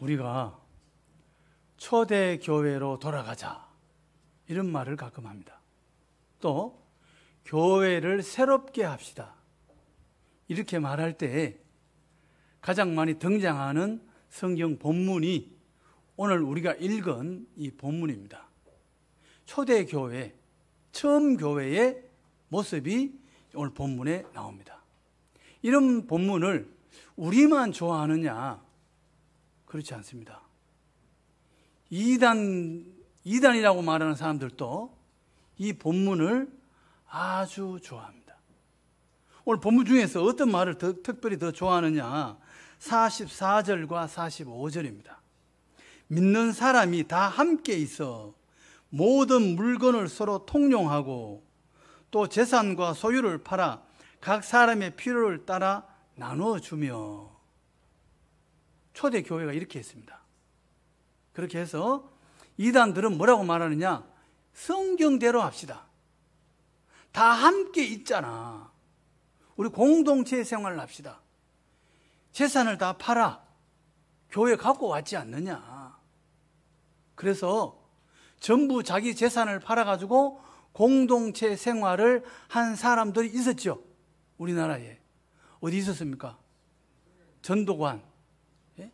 우리가 초대 교회로 돌아가자 이런 말을 가끔 합니다. 또 교회를 새롭게 합시다 이렇게 말할 때 가장 많이 등장하는 성경 본문이 오늘 우리가 읽은 이 본문입니다. 초대 교회, 처음 교회의 모습이 오늘 본문에 나옵니다. 이런 본문을 우리만 좋아하느냐? 그렇지 않습니다. 이단이라고 말하는 사람들도 이 본문을 아주 좋아합니다. 오늘 본문 중에서 어떤 말을 특별히 더 좋아하느냐? 44절과 45절입니다. 믿는 사람이 다 함께 있어 모든 물건을 서로 통용하고 또 재산과 소유를 팔아 각 사람의 필요를 따라 나누어주며. 초대교회가 이렇게 했습니다. 그렇게 해서 이단들은 뭐라고 말하느냐? 성경대로 합시다. 다 함께 있잖아. 우리 공동체 생활을 합시다. 재산을 다 팔아. 교회 갖고 왔지 않느냐. 그래서 전부 자기 재산을 팔아가지고 공동체 생활을 한 사람들이 있었죠. 우리나라에. 어디 있었습니까? 전도관. 예?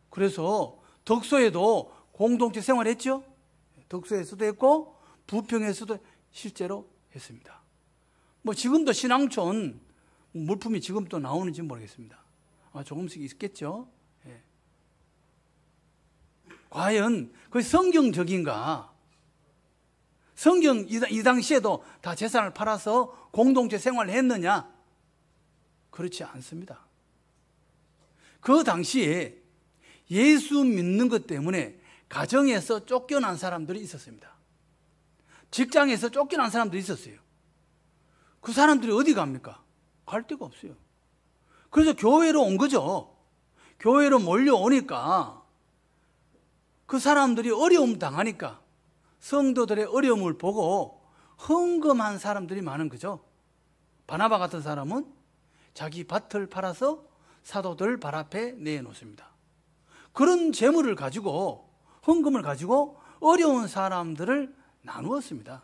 그래서 덕소에도 공동체 생활했죠. 덕소에서도 했고 부평에서도 실제로 했습니다. 뭐 지금도 신앙촌 물품이 지금 또 나오는지 모르겠습니다. 조금씩 있겠죠. 예. 과연 그게 성경적인가? 성경 이 당시에도 다 재산을 팔아서 공동체 생활을 했느냐? 그렇지 않습니다. 그 당시에 예수 믿는 것 때문에 가정에서 쫓겨난 사람들이 있었습니다. 직장에서 쫓겨난 사람들이 있었어요. 그 사람들이 어디 갑니까? 갈 데가 없어요. 그래서 교회로 온 거죠. 교회로 몰려오니까 그 사람들이 어려움 당하니까 성도들의 어려움을 보고 헌금한 사람들이 많은 거죠. 바나바 같은 사람은 자기 밭을 팔아서 사도들 발 앞에 내놓습니다. 그런 재물을 가지고 헌금을 가지고 어려운 사람들을 나누었습니다.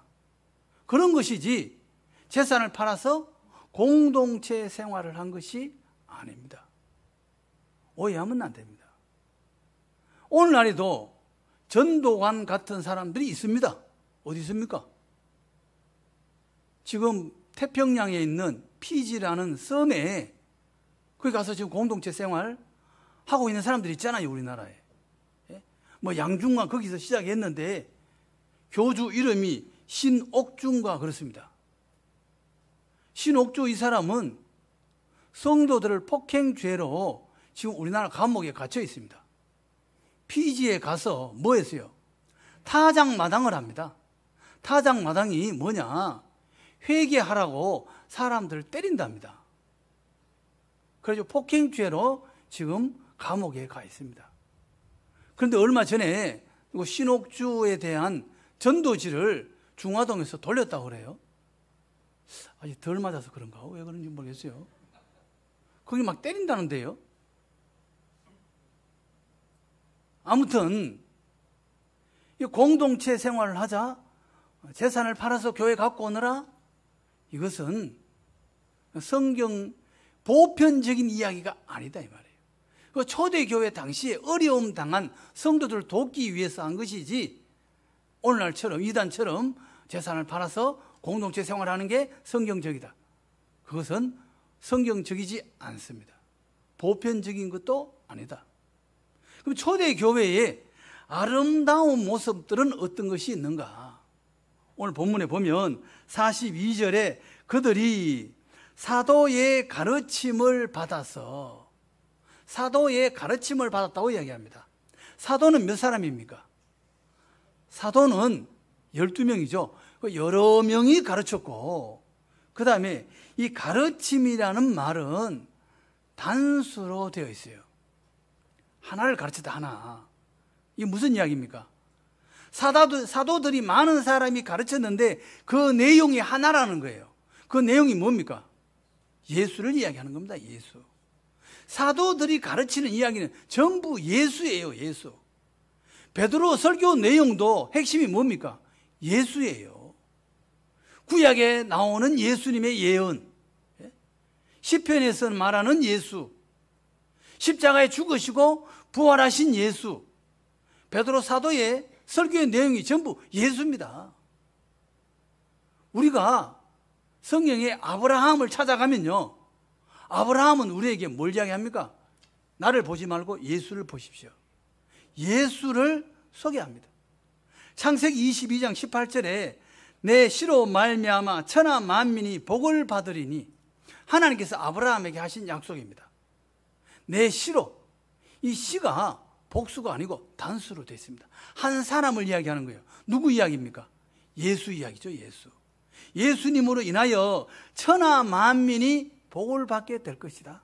그런 것이지 재산을 팔아서 공동체 생활을 한 것이 아닙니다. 오해하면 안 됩니다. 오늘날에도 전도관 같은 사람들이 있습니다. 어디 있습니까? 지금 태평양에 있는 피지라는 섬에 거기 가서 지금 공동체 생활 하고 있는 사람들이 있잖아요, 우리나라에. 뭐 양중과 거기서 시작했는데 교주 이름이 신옥중과 그렇습니다. 신옥주 이 사람은 성도들을 폭행죄로 지금 우리나라 감옥에 갇혀 있습니다. 피지에 가서 뭐 했어요? 타작마당을 합니다. 타작마당이 뭐냐? 회개하라고 사람들을 때린답니다. 그래서 폭행죄로 지금 감옥에 가 있습니다. 그런데 얼마 전에 신옥주에 대한 전도지를 중화동에서 돌렸다고 그래요. 아직 덜 맞아서 그런가? 왜 그런지 모르겠어요. 거기 막 때린다는데요. 아무튼 공동체 생활을 하자, 재산을 팔아서 교회 갖고 오느라, 이것은 성경 보편적인 이야기가 아니다 이 말이에요. 그 초대교회 당시에 어려움 당한 성도들을 돕기 위해서 한 것이지 오늘날처럼 이단처럼 재산을 팔아서 공동체 생활하는 게 성경적이다. 그것은 성경적이지 않습니다. 보편적인 것도 아니다. 그럼 초대교회의 아름다운 모습들은 어떤 것이 있는가? 오늘 본문에 보면 42절에 그들이 사도의 가르침을 받아서, 사도의 가르침을 받았다고 이야기합니다. 사도는 몇 사람입니까? 사도는 12명이죠. 여러 명이 가르쳤고, 그 다음에 이 가르침이라는 말은 단수로 되어 있어요. 하나를 가르쳤다, 하나. 이게 무슨 이야기입니까? 사도들이 많은 사람이 가르쳤는데 그 내용이 하나라는 거예요. 그 내용이 뭡니까? 예수를 이야기하는 겁니다. 예수. 사도들이 가르치는 이야기는 전부 예수예요, 예수. 베드로 설교 내용도 핵심이 뭡니까? 예수예요. 구약에 나오는 예수님의 예언, 시편에서 말하는 예수, 십자가에 죽으시고 부활하신 예수, 베드로 사도의 설교의 내용이 전부 예수입니다. 우리가 성경에 아브라함을 찾아가면요, 아브라함은 우리에게 뭘 이야기합니까? 나를 보지 말고 예수를 보십시오. 예수를 소개합니다. 창세기 22장 18절에 내 씨로 말미암아 천하 만민이 복을 받으리니, 하나님께서 아브라함에게 하신 약속입니다. 내 씨로, 이 씨가 복수가 아니고 단수로 되어 있습니다. 한 사람을 이야기하는 거예요. 누구 이야기입니까? 예수 이야기죠, 예수. 예수님으로 인하여 천하 만민이 복을 받게 될 것이다.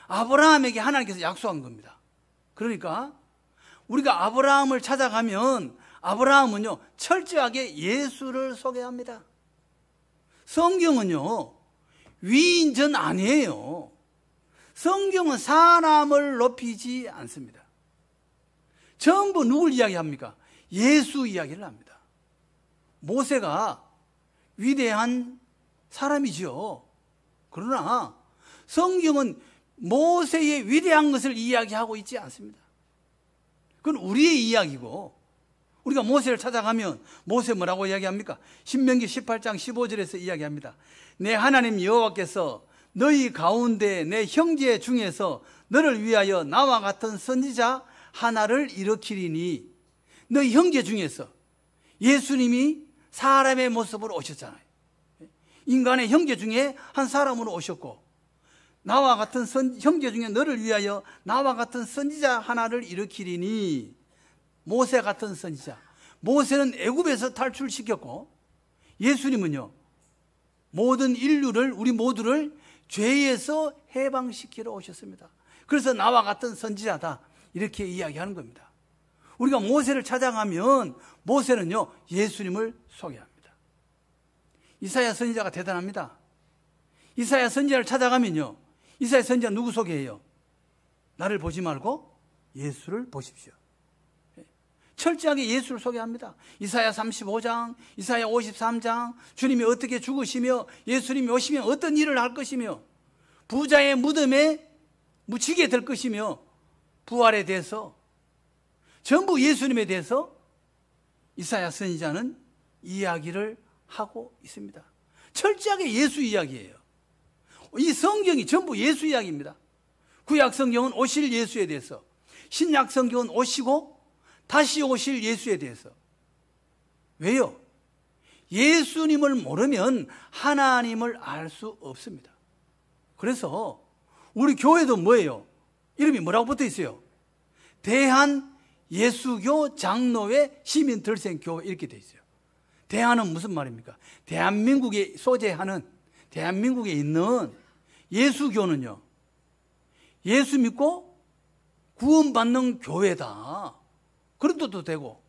아브라함에게 하나님께서 약속한 겁니다. 그러니까 우리가 아브라함을 찾아가면 아브라함은요, 철저하게 예수를 소개합니다. 성경은요, 위인전 아니에요. 성경은 사람을 높이지 않습니다. 전부 누굴 이야기합니까? 예수 이야기를 합니다. 모세가 위대한 사람이지요. 그러나 성경은 모세의 위대한 것을 이야기하고 있지 않습니다. 그건 우리의 이야기고, 우리가 모세를 찾아가면 모세 뭐라고 이야기합니까? 신명기 18장 15절에서 이야기합니다. 내 하나님 여호와께서 너희 가운데 내 형제 중에서 너를 위하여 나와 같은 선지자 하나를 일으키리니, 너희 형제 중에서, 예수님이 사람의 모습으로 오셨잖아요. 인간의 형제 중에 한 사람으로 오셨고, 나와 같은 형제 중에 너를 위하여 나와 같은 선지자 하나를 일으키리니, 모세 같은 선지자. 모세는 애굽에서 탈출시켰고, 예수님은요, 모든 인류를, 우리 모두를 죄에서 해방시키러 오셨습니다. 그래서 나와 같은 선지자다, 이렇게 이야기하는 겁니다. 우리가 모세를 찾아가면 모세는요, 예수님을 소개합니다. 이사야 선지자가 대단합니다. 이사야 선지자를 찾아가면요, 이사야 선지자 누구 소개해요? 나를 보지 말고 예수를 보십시오. 철저하게 예수를 소개합니다. 이사야 35장, 이사야 53장, 주님이 어떻게 죽으시며 예수님이 오시면 어떤 일을 할 것이며 부자의 무덤에 묻히게 될 것이며 부활에 대해서, 전부 예수님에 대해서 이사야 선지자는 이야기를 하고 있습니다. 철저하게 예수 이야기예요. 이 성경이 전부 예수 이야기입니다. 구약 성경은 오실 예수에 대해서, 신약 성경은 오시고 다시 오실 예수에 대해서. 왜요? 예수님을 모르면 하나님을 알 수 없습니다. 그래서 우리 교회도 뭐예요? 이름이 뭐라고 붙어 있어요? 대한 예수교 장로회 시민들생교회, 이렇게 돼 있어요. 대한은 무슨 말입니까? 대한민국에 소재하는, 대한민국에 있는 예수교는요, 예수 믿고 구원받는 교회다, 그런 뜻도 되고,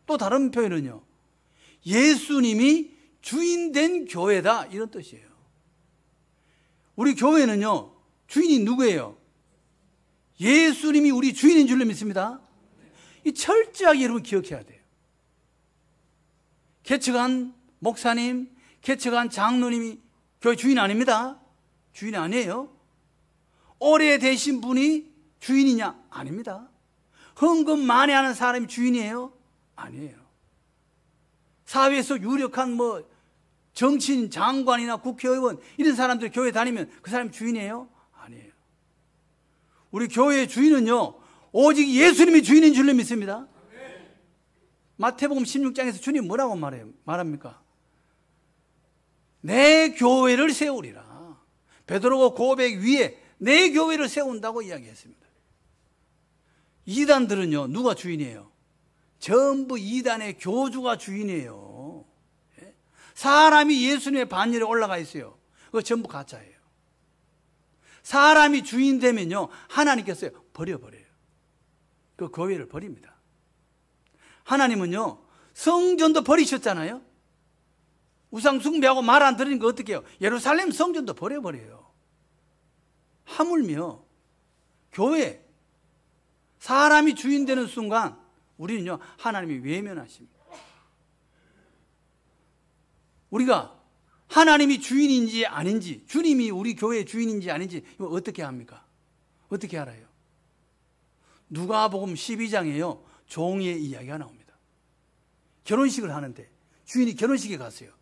또 다른 표현은요, 예수님이 주인된 교회다, 이런 뜻이에요. 우리 교회는요, 주인이 누구예요? 예수님이 우리 주인인 줄로 믿습니다. 이 철저하게 여러분 기억해야 돼요. 개척한 목사님, 개척한 장로님이 교회 주인 아닙니다. 주인이 아니에요. 오래되신 분이 주인이냐? 아닙니다. 헌금 만회하는 사람이 주인이에요? 아니에요. 사회에서 유력한 정치인, 장관이나 국회의원, 이런 사람들이 교회 다니면 그 사람이 주인이에요? 아니에요. 우리 교회의 주인은요, 오직 예수님이 주인인 줄로 믿습니다. 마태복음 16장에서 주님 뭐라고 말합니까? 내 교회를 세우리라. 베드로가 고백 위에 내 교회를 세운다고 이야기했습니다. 이단들은요, 누가 주인이에요? 전부 이단의 교주가 주인이에요. 사람이 예수님의 반열에 올라가 있어요. 그거 전부 가짜예요. 사람이 주인 되면요, 하나님께서 버려버려요. 그 교회를 버립니다. 하나님은요, 성전도 버리셨잖아요. 우상 숭배하고 말 안 들으니까 어떻게 해요? 예루살렘 성전도 버려버려요. 하물며 교회, 사람이 주인 되는 순간 우리는요, 하나님이 외면하십니다. 우리가 하나님이 주인인지 아닌지, 주님이 우리 교회의 주인인지 아닌지 이거 어떻게 합니까? 어떻게 알아요? 누가복음 12장에요 종의 이야기가 나옵니다. 결혼식을 하는데 주인이 결혼식에 갔어요.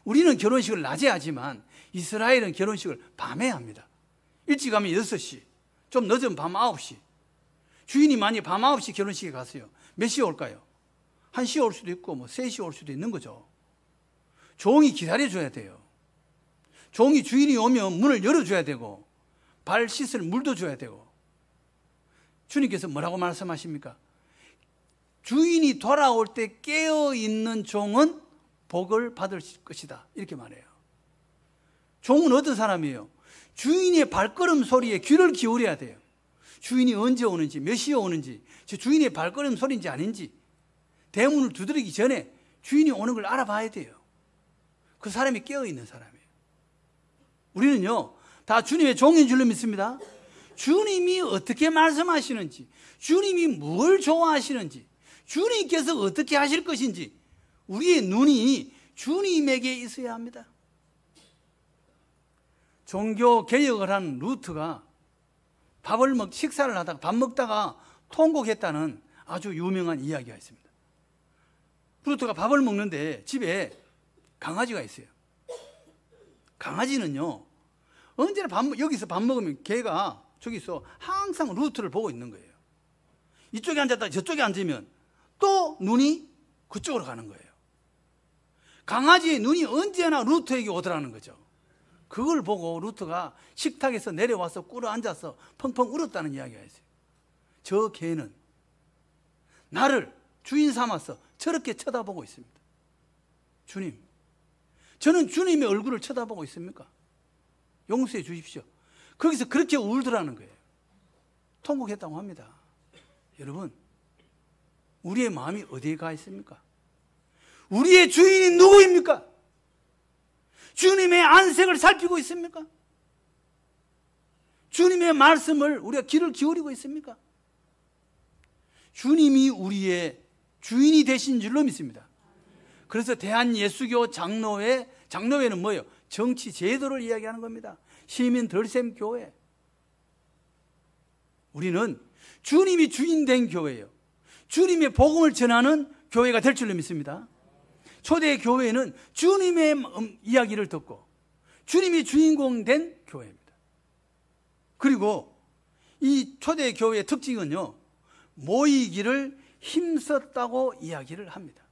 우리는 결혼식을 낮에 하지만 이스라엘은 결혼식을 밤에 합니다. 일찍 가면 6시, 좀 늦으면 밤 9시. 주인이 만약 밤 9시 결혼식에 갔어요. 몇 시에 올까요? 1시에 올 수도 있고 뭐 3시에 올 수도 있는 거죠. 종이 기다려줘야 돼요. 종이 주인이 오면 문을 열어줘야 되고 발 씻을 물도 줘야 되고. 주님께서 뭐라고 말씀하십니까? 주인이 돌아올 때 깨어있는 종은 복을 받을 것이다, 이렇게 말해요. 종은 어떤 사람이에요? 주인의 발걸음 소리에 귀를 기울여야 돼요. 주인이 언제 오는지, 몇 시에 오는지, 저 주인의 발걸음 소리인지 아닌지 대문을 두드리기 전에 주인이 오는 걸 알아봐야 돼요. 그 사람이 깨어있는 사람이에요. 우리는요 다 주님의 종인 줄로 믿습니다. 주님이 어떻게 말씀하시는지, 주님이 뭘 좋아하시는지, 주님께서 어떻게 하실 것인지 우리의 눈이 주님에게 있어야 합니다. 종교 개혁을 한 루트가 식사를 하다가 밥 먹다가 통곡했다는 아주 유명한 이야기가 있습니다. 루트가 밥을 먹는데 집에 강아지가 있어요. 강아지는요 언제나 여기서 밥 먹으면 걔가 저기서 항상 루트를 보고 있는 거예요. 이쪽에 앉았다 저쪽에 앉으면 또 눈이 그쪽으로 가는 거예요. 강아지의 눈이 언제나 루트에게 오더라는 거죠. 그걸 보고 루트가 식탁에서 내려와서 꿇어 앉아서 펑펑 울었다는 이야기가 있어요. 저 개는 나를 주인 삼아서 저렇게 쳐다보고 있습니다. 주님, 저는 주님의 얼굴을 쳐다보고 있습니까? 용서해 주십시오. 거기서 그렇게 울더라는 거예요. 통곡했다고 합니다. 여러분, 우리의 마음이 어디에 가 있습니까? 우리의 주인이 누구입니까? 주님의 안색을 살피고 있습니까? 주님의 말씀을 우리가 귀를 기울이고 있습니까? 주님이 우리의 주인이 되신 줄로 믿습니다. 그래서 대한예수교 장로회는 뭐예요? 정치 제도를 이야기하는 겁니다. 시민 덜셈 교회. 우리는 주님이 주인 된 교회예요. 주님의 복음을 전하는 교회가 될 줄로 믿습니다. 초대 교회는 주님의 이야기를 듣고 주님이 주인공 된 교회입니다. 그리고 이 초대 교회의 특징은요, 모이기를 힘썼다고 이야기를 합니다.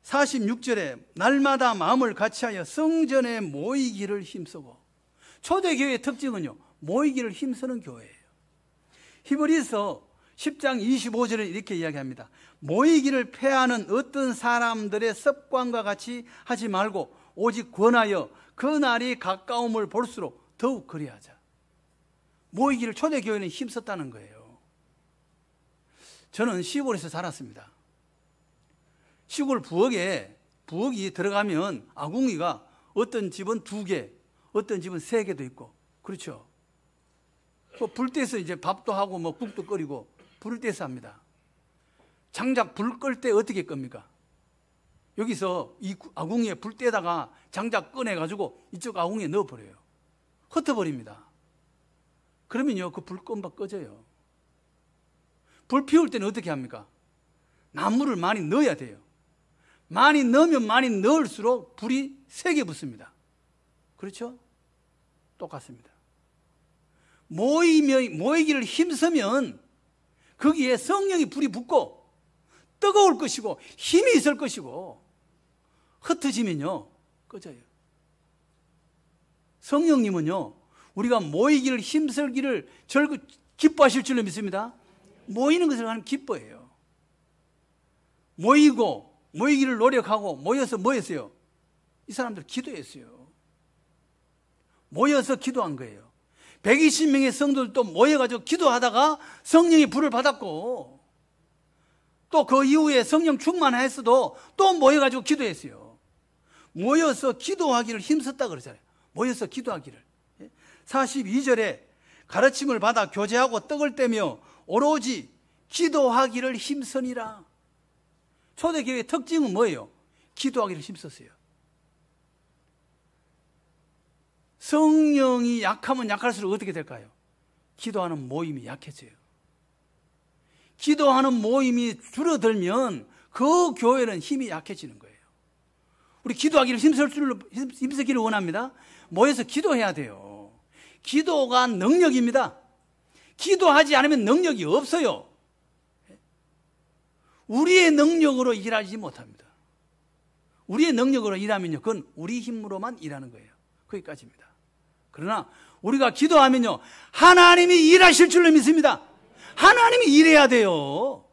46절에 날마다 마음을 같이하여 성전에 모이기를 힘쓰고. 초대교회의 특징은요, 모이기를 힘쓰는 교회예요. 히브리서 10장 25절에 이렇게 이야기합니다. 모이기를 폐하는 어떤 사람들의 습관과 같이 하지 말고 오직 권하여 그 날이 가까움을 볼수록 더욱 그리하자. 모이기를 초대교회는 힘썼다는 거예요. 저는 시골에서 자랐습니다. 시골 부엌이 들어가면 아궁이가 어떤 집은 2개, 어떤 집은 3개도 있고, 그렇죠. 불 떼서 이제 밥도 하고 뭐 국도 끓이고 불을 떼서 합니다. 장작 불 끌 때 어떻게 끕니까? 여기서 이 아궁이에 불 떼다가 장작 꺼내가지고 이쪽 아궁이에 넣어버려요. 흩어버립니다. 그러면요, 그 불 끈바 꺼져요. 불 피울 때는 어떻게 합니까? 나무를 많이 넣어야 돼요. 많이 넣으면 많이 넣을수록 불이 세게 붙습니다. 그렇죠? 똑같습니다. 모이기를 힘쓰면 거기에 성령이 불이 붙고 뜨거울 것이고 힘이 있을 것이고, 흩어지면요 꺼져요. 성령님은요 우리가 모이기를 힘쓰기를 기뻐하실 줄로 믿습니다. 모이는 것을 하나님 기뻐해요. 모이기를 노력하고 모여서 뭐 했어요? 이 사람들 기도했어요. 모여서 기도한 거예요. 120명의 성도들도 모여가지고 기도하다가 성령의 불을 받았고, 또 그 이후에 성령 충만했어도 또 모여가지고 기도했어요. 모여서 기도하기를 힘썼다 그러잖아요. 모여서 기도하기를. 42절에 가르침을 받아 교제하고 떡을 떼며 오로지 기도하기를 힘쓰니라. 초대교회의 특징은 뭐예요? 기도하기를 힘썼어요. 성령이 약하면 약할수록 어떻게 될까요? 기도하는 모임이 약해져요. 기도하는 모임이 줄어들면 그 교회는 힘이 약해지는 거예요. 우리 기도하기를 힘쓰기를 원합니다. 모여서 기도해야 돼요. 기도가 능력입니다. 기도하지 않으면 능력이 없어요. 우리의 능력으로 일하지 못합니다. 우리의 능력으로 일하면요, 그건 우리 힘으로만 일하는 거예요. 거기까지입니다. 그러나 우리가 기도하면요, 하나님이 일하실 줄로 믿습니다. 하나님이 일해야 돼요.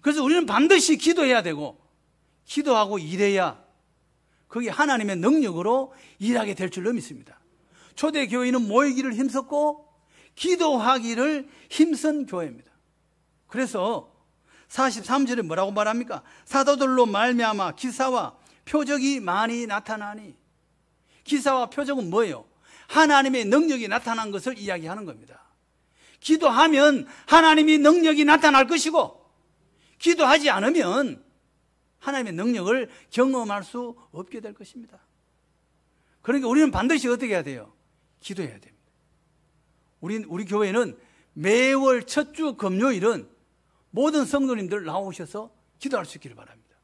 그래서 우리는 반드시 기도해야 되고, 기도하고 일해야 그게 하나님의 능력으로 일하게 될 줄로 믿습니다. 초대교회는 모이기를 힘썼고 기도하기를 힘쓴 교회입니다. 그래서 43절에 뭐라고 말합니까? 사도들로 말미암아 기사와 표적이 많이 나타나니. 기사와 표적은 뭐예요? 하나님의 능력이 나타난 것을 이야기하는 겁니다. 기도하면 하나님의 능력이 나타날 것이고, 기도하지 않으면 하나님의 능력을 경험할 수 없게 될 것입니다. 그러니까 우리는 반드시 어떻게 해야 돼요? 기도해야 됩니다. 우리 교회는 매월 첫 주 금요일은 모든 성도님들 나오셔서 기도할 수 있기를 바랍니다.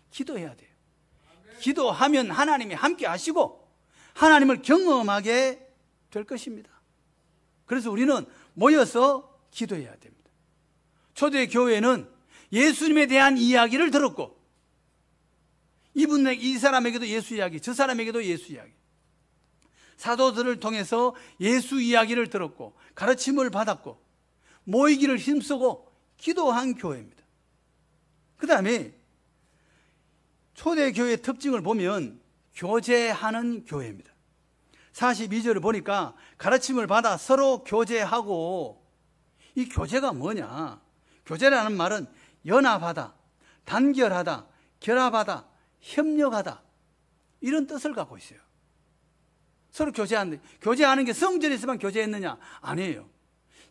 기도해야 돼요. 기도하면 하나님이 함께 하시고 하나님을 경험하게 될 것입니다. 그래서 우리는 모여서 기도해야 됩니다. 초대 교회는 예수님에 대한 이야기를 들었고, 이 사람에게도 예수 이야기, 저 사람에게도 예수 이야기, 사도들을 통해서 예수 이야기를 들었고 가르침을 받았고 모이기를 힘쓰고 기도한 교회입니다. 그 다음에 초대교회의 특징을 보면 교제하는 교회입니다. 42절을 보니까 가르침을 받아 서로 교제하고, 이 교제가 뭐냐? 교제라는 말은 연합하다, 단결하다, 결합하다, 협력하다, 이런 뜻을 갖고 있어요. 서로 교제하는 게 성전에서만 교제했느냐? 아니에요.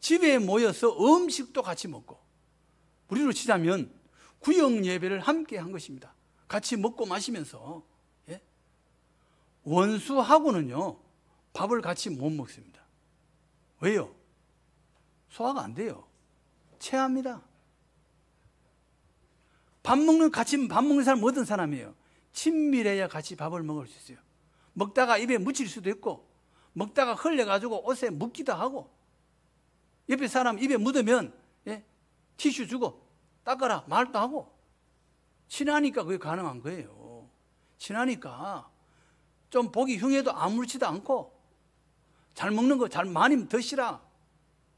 집에 모여서 음식도 같이 먹고, 우리로 치자면 구역 예배를 함께 한 것입니다. 같이 먹고 마시면서. 예? 원수하고는요 밥을 같이 못 먹습니다. 왜요? 소화가 안 돼요. 체합니다. 같이 밥 먹는 사람 어떤 사람이에요? 친밀해야 같이 밥을 먹을 수 있어요. 먹다가 입에 묻힐 수도 있고, 먹다가 흘려가지고 옷에 묻기도 하고, 옆에 사람 입에 묻으면 티슈 주고 닦아라 말도 하고. 친하니까 그게 가능한 거예요. 친하니까 좀 보기 흉해도 아무렇지도 않고, 잘 먹는 거 잘 많이 드시라,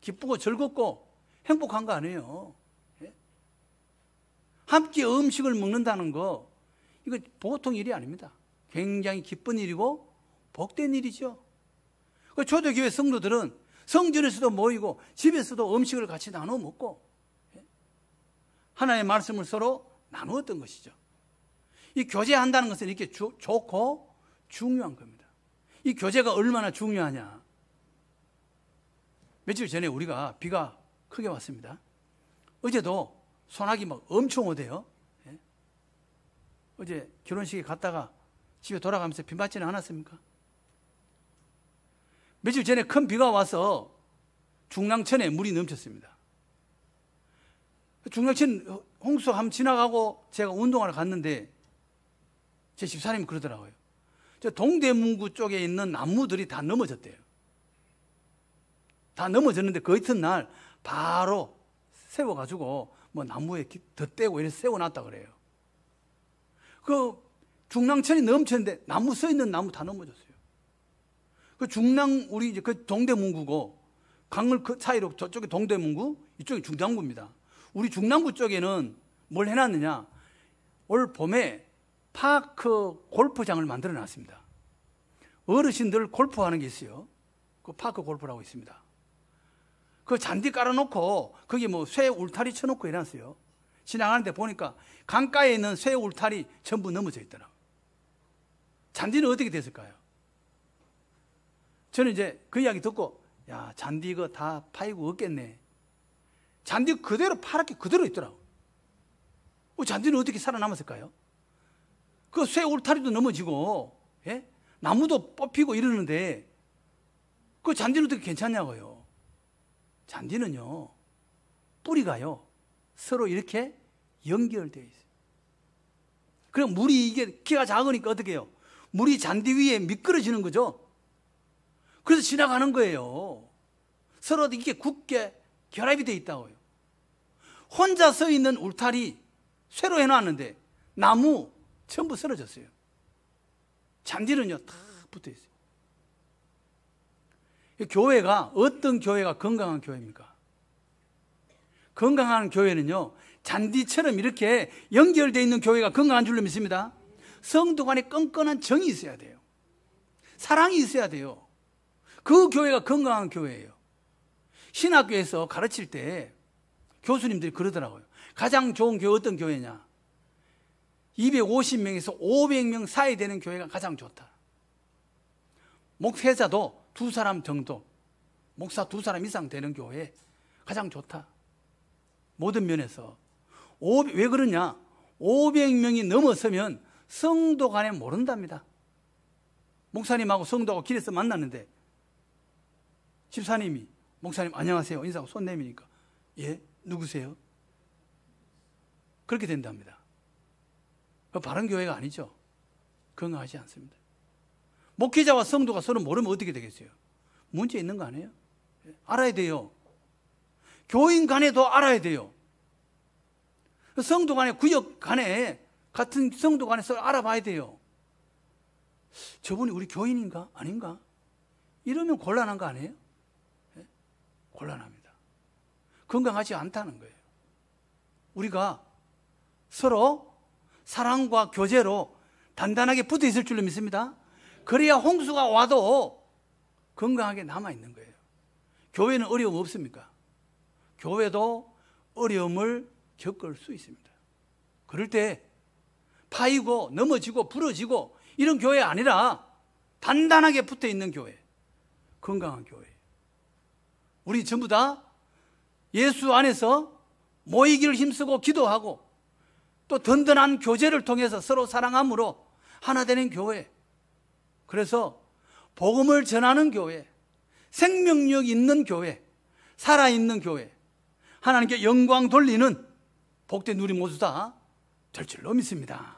기쁘고 즐겁고 행복한 거 아니에요. 함께 음식을 먹는다는 거, 이거 보통 일이 아닙니다. 굉장히 기쁜 일이고 복된 일이죠. 초대교회 성도들은 성전에서도 모이고 집에서도 음식을 같이 나눠 먹고 하나님의 말씀을 서로 나누었던 것이죠. 이 교제한다는 것은 이렇게 좋고 중요한 겁니다. 이 교제가 얼마나 중요하냐? 며칠 전에 우리가 비가 크게 왔습니다. 어제도 소나기 막 엄청 오대요. 어제 결혼식에 갔다가 집에 돌아가면서 비 맞지는 않았습니까? 며칠 전에 큰 비가 와서 중랑천에 물이 넘쳤습니다. 중랑천 홍수 한번 지나가고 제가 운동하러 갔는데 제 집사님이 그러더라고요. 저 동대문구 쪽에 있는 나무들이 다 넘어졌대요. 다 넘어졌는데 그 이튿날 바로 세워가지고 뭐 나무에 덧대고 이래서 세워놨다 그래요. 그 중랑천이 넘쳤는데 나무 서 있는 나무 다 넘어졌어요. 그 우리 이제 그 동대문구고, 강을 그 사이로 저쪽에 동대문구, 이쪽이 중랑구입니다. 우리 중랑구 쪽에는 뭘 해놨느냐? 올 봄에 파크 골프장을 만들어 놨습니다. 어르신들 골프하는 게 있어요. 그 파크 골프라고 있습니다. 그 잔디 깔아놓고 거기 뭐 쇠 울타리 쳐놓고 해놨어요. 지나가는데 보니까 강가에 있는 쇠 울타리 전부 넘어져 있더라고요. 잔디는 어떻게 됐을까요? 저는 이제 그 이야기 듣고, 야, 잔디 이거 다 파이고 없겠네. 잔디 그대로 파랗게 그대로 있더라고. 잔디는 어떻게 살아남았을까요? 그 쇠 울타리도 넘어지고, 예? 나무도 뽑히고 이러는데, 그 잔디는 어떻게 괜찮냐고요. 잔디는요, 뿌리가요, 서로 이렇게 연결되어 있어요. 그럼 물이, 이게 키가 작으니까 어떻게 해요? 물이 잔디 위에 미끄러지는 거죠. 그래서 지나가는 거예요. 서로 이게 굳게 결합이 되어 있다고요. 혼자 서 있는 울타리 쇠로 해놨는데 나무 전부 쓰러졌어요. 잔디는요 다 붙어 있어요. 교회가, 어떤 교회가 건강한 교회입니까? 건강한 교회는요, 잔디처럼 이렇게 연결되어 있는 교회가 건강한 줄로 믿습니다. 성도 간에 끈끈한 정이 있어야 돼요. 사랑이 있어야 돼요. 그 교회가 건강한 교회예요. 신학교에서 가르칠 때 교수님들이 그러더라고요. 가장 좋은 교회 어떤 교회냐? 250명에서 500명 사이 되는 교회가 가장 좋다. 목회자도 2사람 정도, 목사 2사람 이상 되는 교회 가장 좋다. 모든 면에서. 왜 그러냐? 500명이 넘어서면 성도 간에 모른답니다. 목사님하고 성도하고 길에서 만났는데 집사님이 목사님 안녕하세요 인사하고 손 내미니까 예? 누구세요? 그렇게 된답니다. 그 바른 교회가 아니죠. 건강하지 않습니다. 목회자와 성도가 서로 모르면 어떻게 되겠어요? 문제 있는 거 아니에요? 알아야 돼요. 교인 간에도 알아야 돼요. 성도 간에, 구역 간에, 같은 성도 간에 서로 알아봐야 돼요. 저분이 우리 교인인가? 아닌가? 이러면 곤란한 거 아니에요? 네? 곤란합니다. 건강하지 않다는 거예요. 우리가 서로 사랑과 교제로 단단하게 붙어 있을 줄로 믿습니다. 그래야 홍수가 와도 건강하게 남아있는 거예요. 교회는 어려움 없습니까? 교회도 어려움을 겪을 수 있습니다. 그럴 때 파이고 넘어지고 부러지고 이런 교회 아니라 단단하게 붙어 있는 교회, 건강한 교회. 우리 전부 다 예수 안에서 모이기를 힘쓰고 기도하고 또 든든한 교제를 통해서 서로 사랑함으로 하나 되는 교회. 그래서 복음을 전하는 교회, 생명력 있는 교회, 살아있는 교회, 하나님께 영광 돌리는 복된 우리 모두 다 될 줄로 믿습니다.